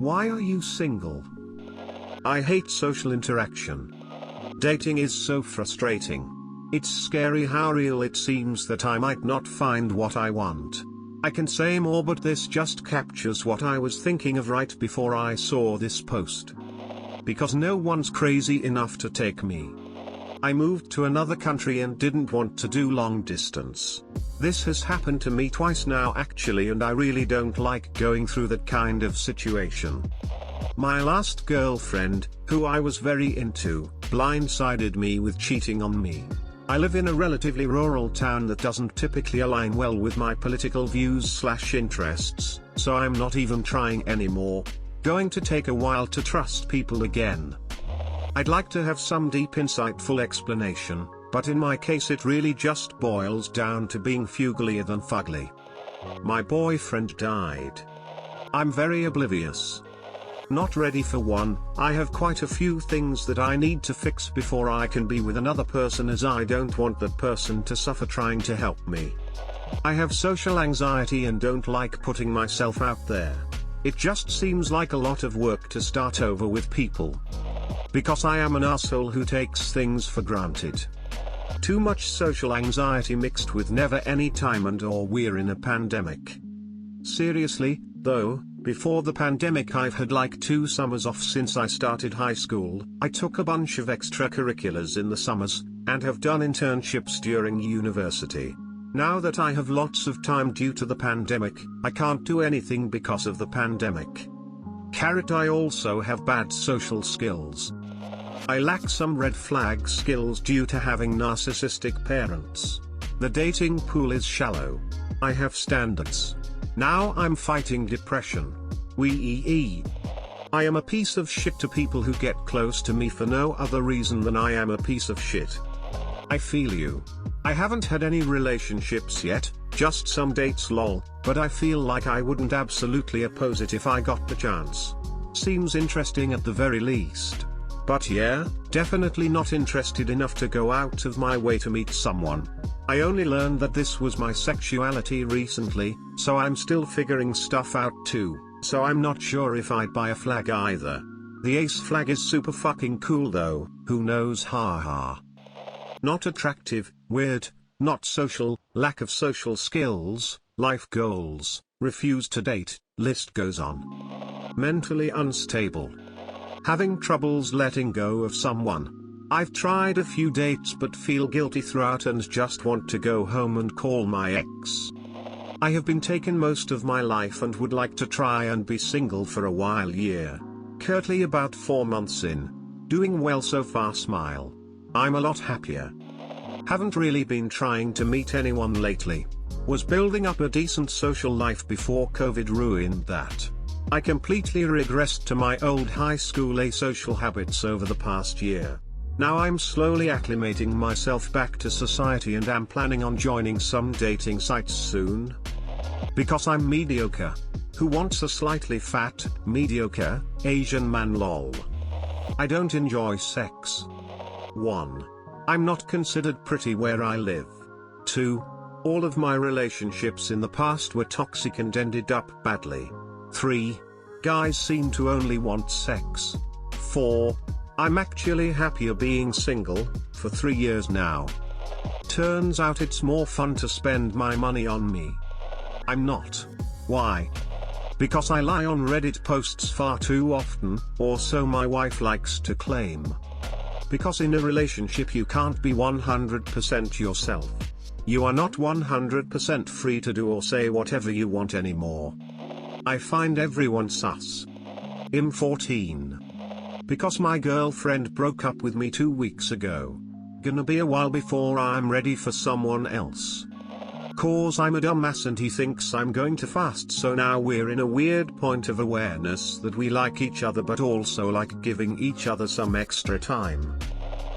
Why are you single? I hate social interaction. Dating is so frustrating. It's scary how real it seems that I might not find what I want. I can say more, but this just captures what I was thinking of right before I saw this post. Because no one's crazy enough to take me. I moved to another country and didn't want to do long distance. This has happened to me twice now actually, and I really don't like going through that kind of situation. My last girlfriend, who I was very into, blindsided me with cheating on me. I live in a relatively rural town that doesn't typically align well with my political views/interests, so I'm not even trying anymore. Going to take a while to trust people again. I'd like to have some deep insightful explanation, but in my case it really just boils down to being fugglier than fugly. My boyfriend died. I'm very oblivious. Not ready for one. I have quite a few things that I need to fix before I can be with another person, as I don't want that person to suffer trying to help me. I have social anxiety and don't like putting myself out there. It just seems like a lot of work to start over with people. Because I am an asshole who takes things for granted. Too much social anxiety mixed with never any time, and or we're in a pandemic. Seriously, though, before the pandemic I've had like 2 summers off since I started high school. I took a bunch of extracurriculars in the summers, and have done internships during university. Now that I have lots of time due to the pandemic, I can't do anything because of the pandemic. I also have bad social skills. I lack some red flag skills due to having narcissistic parents. The dating pool is shallow. I have standards. Now I'm fighting depression. I am a piece of shit to people who get close to me for no other reason than I am a piece of shit. I feel you. I haven't had any relationships yet, just some dates lol, but I feel like I wouldn't absolutely oppose it if I got the chance. Seems interesting at the very least. But yeah, definitely not interested enough to go out of my way to meet someone. I only learned that this was my sexuality recently, so I'm still figuring stuff out too, so I'm not sure if I'd buy a flag either. The ace flag is super fucking cool though, who knows, haha. Not attractive, weird, not social, lack of social skills, life goals, refuse to date, list goes on. Mentally unstable. Having troubles letting go of someone. I've tried a few dates but feel guilty throughout and just want to go home and call my ex. I have been taken most of my life and would like to try and be single for a while. Currently about 4 months in. Doing well so far, smile. I'm a lot happier. Haven't really been trying to meet anyone lately. Was building up a decent social life before COVID ruined that. I completely regressed to my old high school asocial habits over the past year. Now I'm slowly acclimating myself back to society and am planning on joining some dating sites soon. Because I'm mediocre. Who wants a slightly fat, mediocre, Asian man lol? I don't enjoy sex. 1. I'm not considered pretty where I live. 2. All of my relationships in the past were toxic and ended up badly. 3. Guys seem to only want sex. 4. I'm actually happier being single, for 3 years now. Turns out it's more fun to spend my money on me. I'm not. Why? Because I lie on Reddit posts far too often, or so my wife likes to claim. Because in a relationship you can't be 100% yourself. You are not 100% free to do or say whatever you want anymore. I find everyone sus. I'm 14. Because my girlfriend broke up with me 2 weeks ago. Gonna be a while before I'm ready for someone else. Cause I'm a dumbass and he thinks I'm going too fast, so now we're in a weird point of awareness that we like each other but also like giving each other some extra time.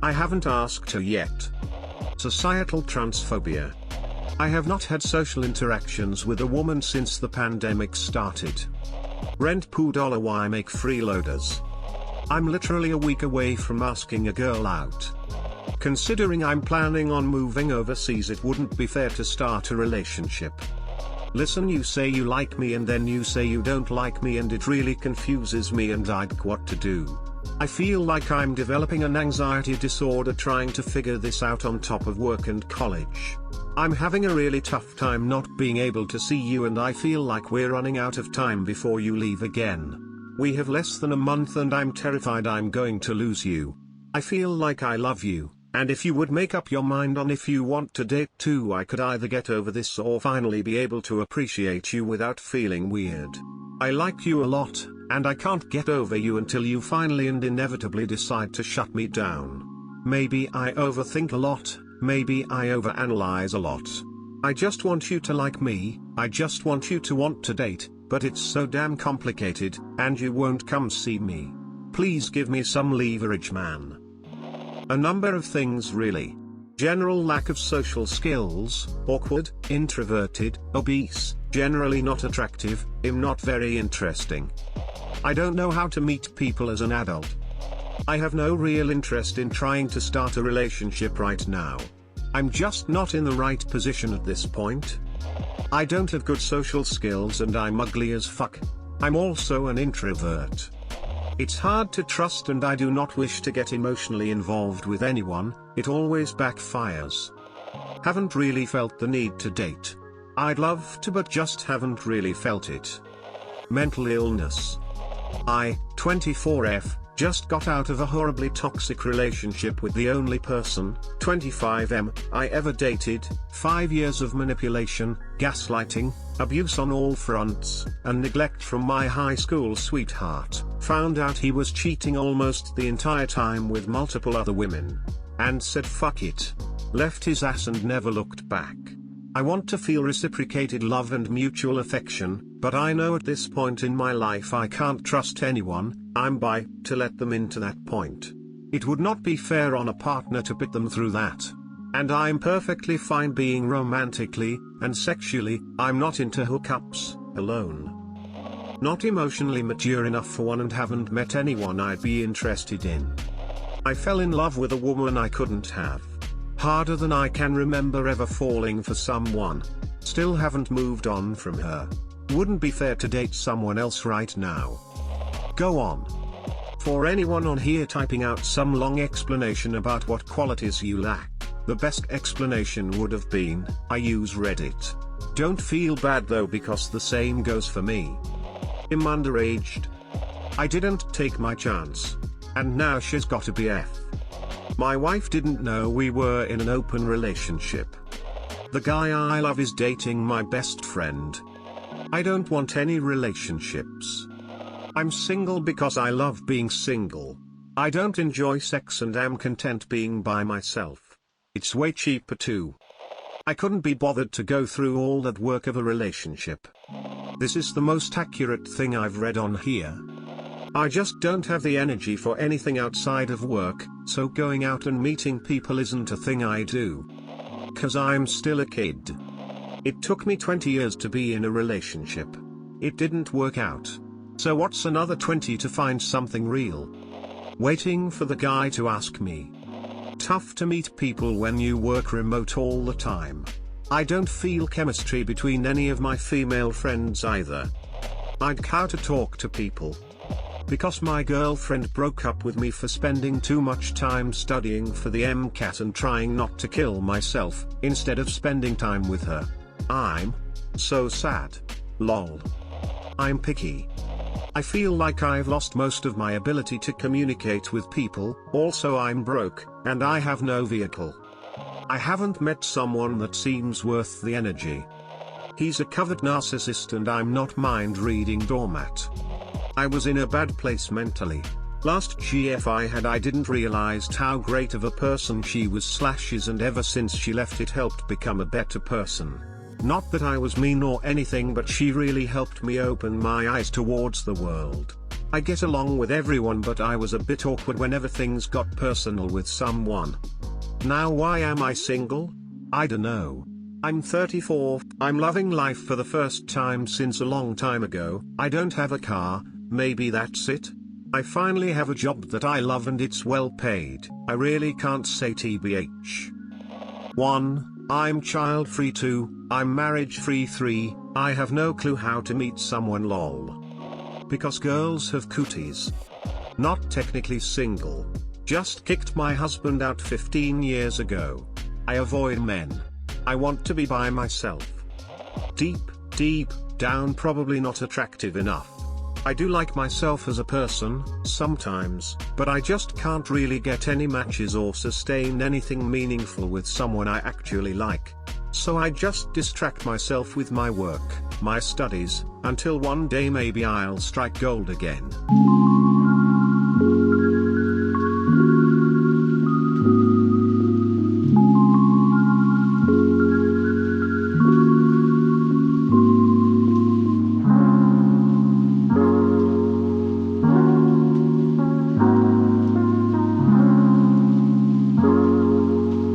I haven't asked her yet. Societal transphobia. I have not had social interactions with a woman since the pandemic started. Rent $2 why make freeloaders. I'm literally a week away from asking a girl out. Considering I'm planning on moving overseas, it wouldn't be fair to start a relationship. Listen, you say you like me and then you say you don't like me, and it really confuses me and I don't know what to do. I feel like I'm developing an anxiety disorder trying to figure this out on top of work and college. I'm having a really tough time not being able to see you, and I feel like we're running out of time before you leave again. We have less than a month and I'm terrified I'm going to lose you. I feel like I love you, and if you would make up your mind on if you want to date too, I could either get over this or finally be able to appreciate you without feeling weird. I like you a lot, and I can't get over you until you finally and inevitably decide to shut me down. Maybe I overthink a lot, maybe I overanalyze a lot. I just want you to like me, I just want you to want to date, but it's so damn complicated, and you won't come see me. Please give me some leverage, man. A number of things really. General lack of social skills, awkward, introverted, obese, generally not attractive, not very interesting. I don't know how to meet people as an adult. I have no real interest in trying to start a relationship right now. I'm just not in the right position at this point. I don't have good social skills and I'm ugly as fuck. I'm also an introvert. It's hard to trust and I do not wish to get emotionally involved with anyone, it always backfires. Haven't really felt the need to date. I'd love to but just haven't really felt it. Mental illness. I, 24F, just got out of a horribly toxic relationship with the only person, 25M, I ever dated, 5 years of manipulation, gaslighting, abuse on all fronts, and neglect from my high school sweetheart. Found out he was cheating almost the entire time with multiple other women. And said fuck it. Left his ass and never looked back. I want to feel reciprocated love and mutual affection, but I know at this point in my life I can't trust anyone, I'm bi, to let them into that point. It would not be fair on a partner to put them through that. And I'm perfectly fine being romantically, and sexually, I'm not into hookups, alone. Not emotionally mature enough for one and haven't met anyone I'd be interested in. I fell in love with a woman I couldn't have. Harder than I can remember ever falling for someone. Still haven't moved on from her. Wouldn't be fair to date someone else right now. Go on. For anyone on here typing out some long explanation about what qualities you lack, the best explanation would have been, I use Reddit. Don't feel bad though because the same goes for me. I'm underaged. I didn't take my chance. And now she's got a BF. My wife didn't know we were in an open relationship. The guy I love is dating my best friend. I don't want any relationships. I'm single because I love being single. I don't enjoy sex and am content being by myself. It's way cheaper too. I couldn't be bothered to go through all that work of a relationship. This is the most accurate thing I've read on here. I just don't have the energy for anything outside of work, so going out and meeting people isn't a thing I do. 'Cause I'm still a kid. It took me 20 years to be in a relationship. It didn't work out. So what's another 20 to find something real? Waiting for the guy to ask me. Tough to meet people when you work remote all the time. I don't feel chemistry between any of my female friends either. I'd how to talk to people. Because my girlfriend broke up with me for spending too much time studying for the MCAT and trying not to kill myself, instead of spending time with her. I'm so sad. Lol. I'm picky. I feel like I've lost most of my ability to communicate with people, also I'm broke, and I have no vehicle. I haven't met someone that seems worth the energy. He's a covert narcissist and I'm not mind-reading doormat. I was in a bad place mentally. Last GF I didn't realize how great of a person she was / is, and ever since she left it helped become a better person. Not that I was mean or anything, but she really helped me open my eyes towards the world. I get along with everyone, but I was a bit awkward whenever things got personal with someone. Now why am I single? I dunno. I'm 34, I'm loving life for the first time since a long time ago, I don't have a car, maybe that's it? I finally have a job that I love and it's well paid, I really can't say TBH. 1. I'm child free. 2. I'm marriage free 3, I have no clue how to meet someone lol. Because girls have cooties. Not technically single. Just kicked my husband out 15 years ago. I avoid men. I want to be by myself. Deep down probably not attractive enough. I do like myself as a person, sometimes, but I just can't really get any matches or sustain anything meaningful with someone I actually like. So I just distract myself with my work, my studies, until one day maybe I'll strike gold again.